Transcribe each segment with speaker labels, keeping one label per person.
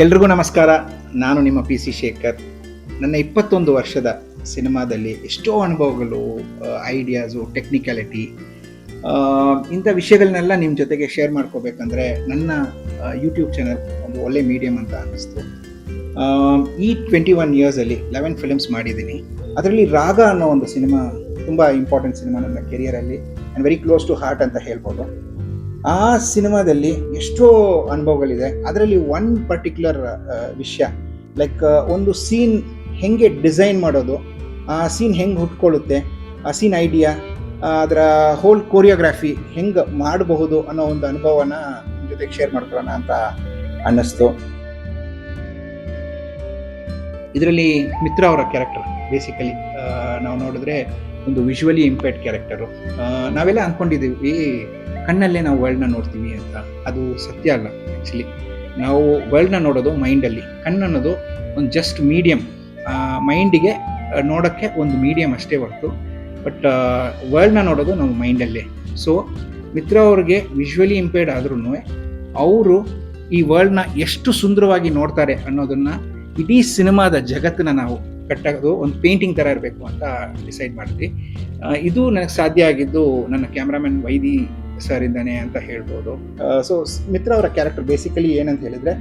Speaker 1: ಎಲ್ರಿಗೂ ನಮಸ್ಕಾರ. ನಾನು ನಿಮ್ಮ ಪಿ ಸಿ ಶೇಖರ್. ನನ್ನ 21 ವರ್ಷದ ಸಿನಿಮಾದಲ್ಲಿ ಎಷ್ಟೋ ಅನುಭವಗಳು, ಐಡಿಯಾಸು, ಟೆಕ್ನಿಕ್ಯಾಲಿಟಿ, ಇಂಥ ವಿಷಯಗಳನ್ನೆಲ್ಲ ನಿಮ್ಮ ಜೊತೆಗೆ ಶೇರ್ ಮಾಡ್ಕೋಬೇಕಂದ್ರೆ ನನ್ನ ಯೂಟ್ಯೂಬ್ ಚಾನಲ್ ಒಂದು ಒಳ್ಳೆ ಮೀಡಿಯಮ್ ಅಂತ ಅನ್ನಿಸ್ತು. ಈ 21 ಇಯರ್ಸಲ್ಲಿ 11 ಫಿಲ್ಮ್ಸ್ ಮಾಡಿದ್ದೀನಿ. ಅದರಲ್ಲಿ ರಾಗ ಅನ್ನೋ ಒಂದು ಸಿನಿಮಾ ತುಂಬ ಇಂಪಾರ್ಟೆಂಟ್ ಸಿನಿಮಾ ನನ್ನ ಕೆರಿಯರಲ್ಲಿ and very close to heart ಅಂತ ಹೇಳ್ಬೋದು. ಆ ಸಿನಿಮಾದಲ್ಲಿ ಎಷ್ಟೋ ಅನುಭವಗಳಿದೆ. ಅದರಲ್ಲಿ ಒನ್ ಪರ್ಟಿಕ್ಯುಲರ್ ವಿಷಯ, ಲೈಕ್ ಒಂದು ಸೀನ್ ಹೆಂಗೆ ಡಿಸೈನ್ ಮಾಡೋದು, ಆ ಸೀನ್ ಹೆಂಗೆ ಹುಟ್ಕೊಳ್ಳುತ್ತೆ, ಆ ಸೀನ್ ಐಡಿಯಾ, ಅದರ ಹೋಲ್ ಕೊರಿಯೋಗ್ರಾಫಿ ಹೆಂಗೆ ಮಾಡಬಹುದು ಅನ್ನೋ ಒಂದು ಅನುಭವನ ನಿಮ್ಮ ಜೊತೆಗೆ ಶೇರ್ ಮಾಡ್ಕೊಳ್ಳೋಣ ಅಂತ ಅನ್ನಿಸ್ತು. ಇದರಲ್ಲಿ ಮಿತ್ರ ಅವರ ಕ್ಯಾರೆಕ್ಟರ್ ಬೇಸಿಕಲಿ ನಾವು ನೋಡಿದ್ರೆ ಒಂದು ವಿಜುವಲಿ ಇಂಪೇರ್ಡ್ ಕ್ಯಾರೆಕ್ಟರು. ನಾವೆಲ್ಲ ಅಂದ್ಕೊಂಡಿದ್ದೀವಿ ಕಣ್ಣಲ್ಲೇ ನಾವು ವರ್ಲ್ಡ್ನ ನೋಡ್ತೀವಿ ಅಂತ. ಅದು ಸತ್ಯ ಅಲ್ಲ. ಆ್ಯಕ್ಚುಲಿ ನಾವು ವರ್ಲ್ಡ್ನ ನೋಡೋದು ಮೈಂಡಲ್ಲಿ. ಕಣ್ಣು ಅನ್ನೋದು ಒಂದು ಜಸ್ಟ್ ಮೀಡಿಯಮ್, ಮೈಂಡಿಗೆ ನೋಡೋಕ್ಕೆ ಒಂದು ಮೀಡಿಯಮ್ ಅಷ್ಟೇ ಹೊರತು, ಬಟ್ ವರ್ಲ್ಡ್ನ ನೋಡೋದು ನಾವು ಮೈಂಡಲ್ಲೇ. ಸೊ ಮಿತ್ರ ಅವ್ರಿಗೆ ವಿಜುವಲಿ ಇಂಪೇರ್ಡ್ ಆದ್ರೂ ಅವರು ಈ ವರ್ಲ್ಡ್ನ ಎಷ್ಟು ಸುಂದರವಾಗಿ ನೋಡ್ತಾರೆ ಅನ್ನೋದನ್ನು ಇಡೀ ಸಿನಿಮಾದ ಜಗತ್ತನ್ನ ನಾವು ಕಟ್ಟೋದು ಒಂದು ಪೇಂಟಿಂಗ್ ಥರ ಇರಬೇಕು ಅಂತ ಡಿಸೈಡ್ ಮಾಡಿದ್ವಿ. ಇದು ನನಗೆ ಸಾಧ್ಯ ಆಗಿದ್ದು ನನ್ನ ಕ್ಯಾಮ್ರಾಮನ್ ವೈದಿ ಸರ್ ಇಂದಾನೆ ಅಂತ ಹೇಳ್ಬೋದು. ಸೊ ಮಿತ್ರ ಅವರ ಕ್ಯಾರೆಕ್ಟರ್ ಬೇಸಿಕಲಿ ಏನಂತ ಹೇಳಿದ್ರೆ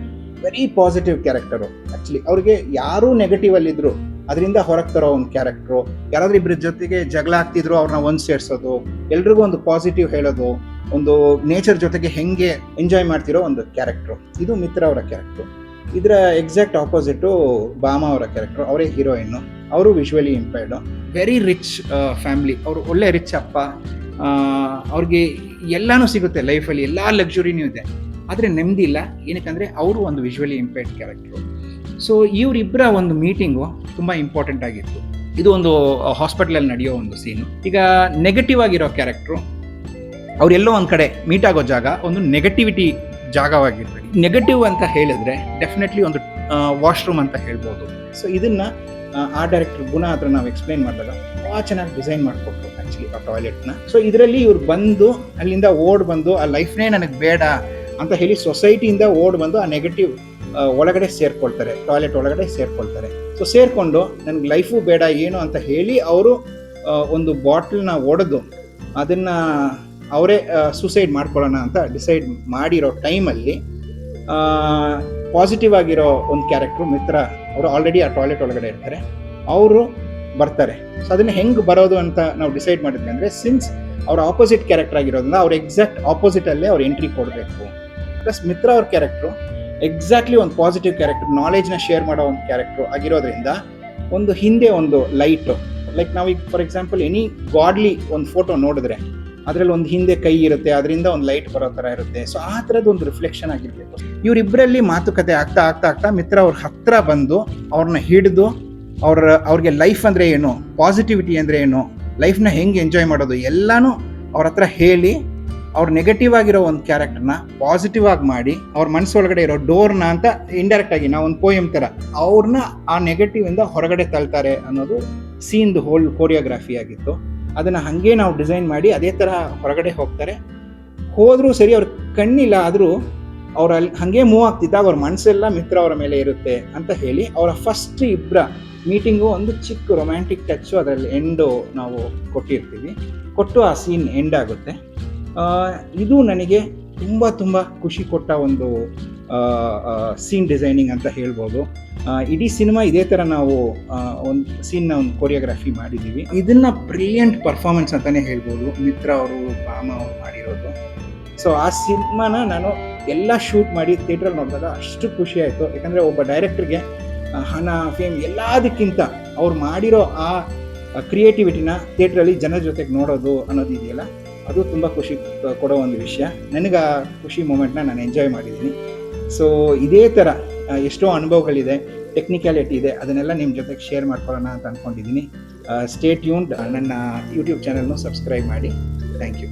Speaker 1: ವೆರಿ ಪಾಸಿಟಿವ್ ಕ್ಯಾರೆಕ್ಟರು. ಆ್ಯಕ್ಚುಲಿ ಅವ್ರಿಗೆ ಯಾರೂ ನೆಗೆಟಿವ್ ಅಲ್ಲಿದ್ರು ಅದರಿಂದ ಹೊರಗೆ ತರೋ ಒಂದು ಕ್ಯಾರೆಕ್ಟ್ರು. ಯಾರಾದ್ರೂ ಇಬ್ಬರ ಜೊತೆಗೆ ಜಗಳ ಆಗ್ತಿದ್ರು ಅವ್ರನ್ನ ಒಂದು ಸೇರಿಸೋದು, ಎಲ್ರಿಗೂ ಒಂದು ಪಾಸಿಟಿವ್ ಹೇಳೋದು, ಒಂದು ನೇಚರ್ ಜೊತೆಗೆ ಹೆಂಗೆ ಎಂಜಾಯ್ ಮಾಡ್ತಿರೋ ಒಂದು ಕ್ಯಾರೆಕ್ಟ್ರು. ಇದು ಮಿತ್ರ ಅವರ ಕ್ಯಾರೆಕ್ಟ್ರು. ಇದರ ಎಕ್ಸಾಕ್ಟ್ ಆಪೋಸಿಟು ಬಾಮಾ ಅವರ ಕ್ಯಾರೆಕ್ಟರ್. ಅವರೇ ಹೀರೋಯಿನ್ನು. ಅವರು ವಿಜುವಲಿ ಇಂಪೇರ್ಡು, ವೆರಿ ರಿಚ್ ಫ್ಯಾಮ್ಲಿ. ಅವರು ಒಳ್ಳೆ ರಿಚ್ ಅಪ್ಪ. ಅವ್ರಿಗೆ ಎಲ್ಲನೂ ಸಿಗುತ್ತೆ ಲೈಫಲ್ಲಿ, ಎಲ್ಲ ಲಕ್ಸುರಿನೂ ಇದೆ, ಆದರೆ ನೆಮ್ಮದಿ ಇಲ್ಲ. ಏನಕ್ಕಂದರೆ ಅವರು ಒಂದು ವಿಜುವಲಿ ಇಂಪೇರ್ಡ್ ಕ್ಯಾರೆಕ್ಟ್ರು. ಸೊ ಇವರಿಬ್ಬರ ಒಂದು ಮೀಟಿಂಗು ತುಂಬ ಇಂಪಾರ್ಟೆಂಟ್ ಆಗಿತ್ತು. ಇದು ಒಂದು ಹಾಸ್ಪಿಟ್ಲಲ್ಲಿ ನಡೆಯೋ ಒಂದು ಸೀನು. ಈಗ ನೆಗೆಟಿವ್ ಆಗಿರೋ ಕ್ಯಾರೆಕ್ಟ್ರು ಅವರೆಲ್ಲೋ ಒಂದು ಕಡೆ ಮೀಟ್ ಆಗೋ ಜಾಗ ಒಂದು ನೆಗೆಟಿವಿಟಿ ಜಾಗವಾಗಿರ್ಬೇಕು. ನೆಗೆಟಿವ್ ಅಂತ ಹೇಳಿದ್ರೆ ಡೆಫಿನೆಟ್ಲಿ ಒಂದು ವಾಶ್ರೂಮ್ ಅಂತ ಹೇಳ್ಬೋದು. ಸೊ ಇದನ್ನು ಆ ಡೈರೆಕ್ಟರ್ ಗುಣ ಹತ್ರ ನಾವು ಎಕ್ಸ್ಪ್ಲೈನ್ ಮಾಡಿದಾಗ ತುಂಬ ಚೆನ್ನಾಗಿ ಡಿಸೈನ್ ಮಾಡಿಕೊಟ್ರು ಆ್ಯಕ್ಚುಲಿ ಆ ಟಾಯ್ಲೆಟ್ನ. ಸೊ ಇದರಲ್ಲಿ ಇವ್ರು ಬಂದು ಅಲ್ಲಿಂದ ಓಡ್ ಬಂದು ಆ ಲೈಫ್ನೇ ನನಗೆ ಬೇಡ ಅಂತ ಹೇಳಿ ಸೊಸೈಟಿಯಿಂದ ಓಡ್ ಬಂದು ಆ ನೆಗೆಟಿವ್ ಒಳಗಡೆ ಸೇರ್ಕೊಳ್ತಾರೆ, ಟಾಯ್ಲೆಟ್ ಒಳಗಡೆ ಸೇರ್ಕೊಳ್ತಾರೆ. ಸೊ ಸೇರಿಕೊಂಡು ನನಗೆ ಲೈಫು ಬೇಡ ಏನು ಅಂತ ಹೇಳಿ ಅವರು ಒಂದು ಬಾಟ್ಲನ್ನ ಒಡೆದು ಅದನ್ನು ಅವರೇ ಸೂಸೈಡ್ ಮಾಡ್ಕೊಳ್ಳೋಣ ಅಂತ ಡಿಸೈಡ್ ಮಾಡಿರೋ ಟೈಮಲ್ಲಿ ಪಾಸಿಟಿವ್ ಆಗಿರೋ ಒಂದು ಕ್ಯಾರೆಕ್ಟ್ರು ಮಿತ್ರ ಅವರು ಆಲ್ರೆಡಿ ಆ ಟಾಯ್ಲೆಟ್ ಒಳಗಡೆ ಇರ್ತಾರೆ. ಅವರು ಬರ್ತಾರೆ. ಸೊ ಅದನ್ನು ಹೆಂಗೆ ಬರೋದು ಅಂತ ನಾವು ಡಿಸೈಡ್ ಮಾಡಿದ್ವಿ ಅಂದರೆ, ಸಿನ್ಸ್ ಅವ್ರ ಆಪೋಸಿಟ್ ಕ್ಯಾರೆಕ್ಟರ್ ಆಗಿರೋದ್ರಿಂದ ಅವ್ರ ಎಕ್ಸಾಕ್ಟ್ ಆಪೋಸಿಟಲ್ಲೇ ಅವ್ರು ಎಂಟ್ರಿ ಕೊಡಬೇಕು. ಪ್ಲಸ್ ಮಿತ್ರ ಅವ್ರ ಕ್ಯಾರೆಕ್ಟ್ರು ಎಕ್ಸಾಕ್ಟ್ಲಿ ಒಂದು ಪಾಸಿಟಿವ್ ಕ್ಯಾರೆಕ್ಟರ್, ನಾಲೆಜ್ನ ಶೇರ್ ಮಾಡೋ ಒಂದು ಕ್ಯಾರೆಕ್ಟ್ರು ಆಗಿರೋದ್ರಿಂದ ಒಂದು ಹಿಂದೆ ಒಂದು ಲೈಟು, ಲೈಕ್ ನಾವೀಗ ಫಾರ್ ಎಕ್ಸಾಂಪಲ್ ಎನಿ ಗಾಡ್ಲಿ ಒಂದು ಫೋಟೋ ನೋಡಿದ್ರೆ ಅದರಲ್ಲಿ ಒಂದು ಹಿಂದೆ ಕೈ ಇರುತ್ತೆ, ಅದರಿಂದ ಒಂದು ಲೈಟ್ ಬರೋ ಥರ ಇರುತ್ತೆ. ಸೊ ಆ ಥರದ್ದು ಒಂದು ರಿಫ್ಲೆಕ್ಷನ್ ಆಗಿರಬೇಕು. ಇವರಿಬ್ಬರಲ್ಲಿ ಮಾತುಕತೆ ಆಗ್ತಾ ಆಗ್ತಾ ಆಗ್ತಾ ಮಿತ್ರ ಅವ್ರ ಹತ್ರ ಬಂದು ಅವ್ರನ್ನ ಹಿಡಿದು ಅವ್ರಿಗೆ ಲೈಫ್ ಅಂದರೆ ಏನು, ಪಾಸಿಟಿವಿಟಿ ಅಂದರೆ ಏನು, ಲೈಫ್ನ ಹೆಂಗೆ ಎಂಜಾಯ್ ಮಾಡೋದು ಎಲ್ಲನೂ ಅವ್ರ ಹತ್ರ ಹೇಳಿ ಅವ್ರ ನೆಗೆಟಿವ್ ಆಗಿರೋ ಒಂದು ಕ್ಯಾರೆಕ್ಟರ್ನ ಪಾಸಿಟಿವ್ ಆಗಿ ಮಾಡಿ ಅವ್ರ ಮನಸ್ಸೊಳಗಡೆ ಇರೋ ಡೋರ್ನ ಅಂತ ಇಂಡೈರೆಕ್ಟ್ ಆಗಿ ನಾವು ಒಂದು ಪೋಯಮ್ ಥರ ಅವ್ರನ್ನ ಆ ನೆಗೆಟಿವ್ ಇಂದ ಹೊರಗಡೆ ತಳ್ತಾರೆ ಅನ್ನೋದು ಸೀನ್ದು ಹೋಲ್ ಕೋರಿಯೋಗ್ರಾಫಿ ಆಗಿತ್ತು. ಅದನ್ನು ಹಾಗೆ ನಾವು ಡಿಸೈನ್ ಮಾಡಿ ಅದೇ ಥರ ಹೊರಗಡೆ ಹೋಗ್ತಾರೆ. ಹೋದರೂ ಸರಿ ಅವ್ರ ಕಣ್ಣಿಲ್ಲ, ಆದರೂ ಅವ್ರು ಅಲ್ಲಿ ಹಾಗೆ ಮೂವ್ ಆಗ್ತಿದ್ದಾಗ ಅವ್ರ ಮನಸ್ಸೆಲ್ಲ ಮಿತ್ರ ಅವರ ಮೇಲೆ ಇರುತ್ತೆ ಅಂತ ಹೇಳಿ ಅವರ ಫಸ್ಟ್ ಇಬ್ಬರ ಮೀಟಿಂಗು ಒಂದು ಚಿಕ್ಕ ರೊಮ್ಯಾಂಟಿಕ್ ಟಚ್ಚು ಅದರಲ್ಲಿ ಎಂಡು ನಾವು ಕೊಟ್ಟು ಆ ಸೀನ್ ಎಂಡ್ ಆಗುತ್ತೆ. ಇದು ನನಗೆ ತುಂಬ ತುಂಬ ಖುಷಿ ಕೊಟ್ಟ ಒಂದು ಸೀನ್ ಡಿಸೈನಿಂಗ್ ಅಂತ ಹೇಳ್ಬೋದು. ಇಡೀ ಸಿನಿಮಾ ಇದೇ ಥರ ನಾವು ಒಂದು ಸೀನ್ನ ಒಂದು ಕೊರಿಯೋಗ್ರಾಫಿ ಮಾಡಿದ್ದೀವಿ. ಇದನ್ನು ಬ್ರಿಲಿಯಂಟ್ ಪರ್ಫಾರ್ಮೆನ್ಸ್ ಅಂತಲೇ ಹೇಳ್ಬೋದು ಮಿತ್ರ ಅವರು, ಬಾಮ ಅವರು ಮಾಡಿರೋದು. ಸೊ ಆ ಸಿನಿಮಾನ ನಾನು ಎಲ್ಲ ಶೂಟ್ ಮಾಡಿ ಥಿಯೇಟ್ರಲ್ಲಿ ನೋಡಿದಾಗ ಅಷ್ಟು ಖುಷಿ ಆಯಿತು. ಯಾಕಂದರೆ ಒಬ್ಬ ಡೈರೆಕ್ಟ್ರಿಗೆ ಹಣ, ಫೇಮ್ ಎಲ್ಲದಕ್ಕಿಂತ ಅವ್ರು ಮಾಡಿರೋ ಆ ಕ್ರಿಯೇಟಿವಿಟಿನ ಥಿಯೇಟ್ರಲ್ಲಿ ಜನರ ಜೊತೆಗೆ ನೋಡೋದು ಅನ್ನೋದಿದೆಯಲ್ಲ, ಅದು ತುಂಬ ಖುಷಿ ಕೊಡೋ ಒಂದು ವಿಷಯ. ನನಗೆ ಆ ಖುಷಿ ಮೂಮೆಂಟ್ನ ನಾನು ಎಂಜಾಯ್ ಮಾಡಿದ್ದೀನಿ. ಸೊ ಇದೇ ಥರ ಎಷ್ಟೋ ಅನುಭವಗಳಿದೆ, ಟೆಕ್ನಿಕ್ಯಾಲಿಟಿ ಇದೆ, ಅದನ್ನೆಲ್ಲ ನಿಮ್ಮ ಜೊತೆಗೆ ಶೇರ್ ಮಾಡ್ಕೊಳ್ಳೋಣ ಅಂತ ಅಂದ್ಕೊಂಡಿದ್ದೀನಿ. Stay tuned. ನನ್ನ ಯೂಟ್ಯೂಬ್ ಚಾನಲ್ನು ಸಬ್ಸ್ಕ್ರೈಬ್ ಮಾಡಿ. Thank you.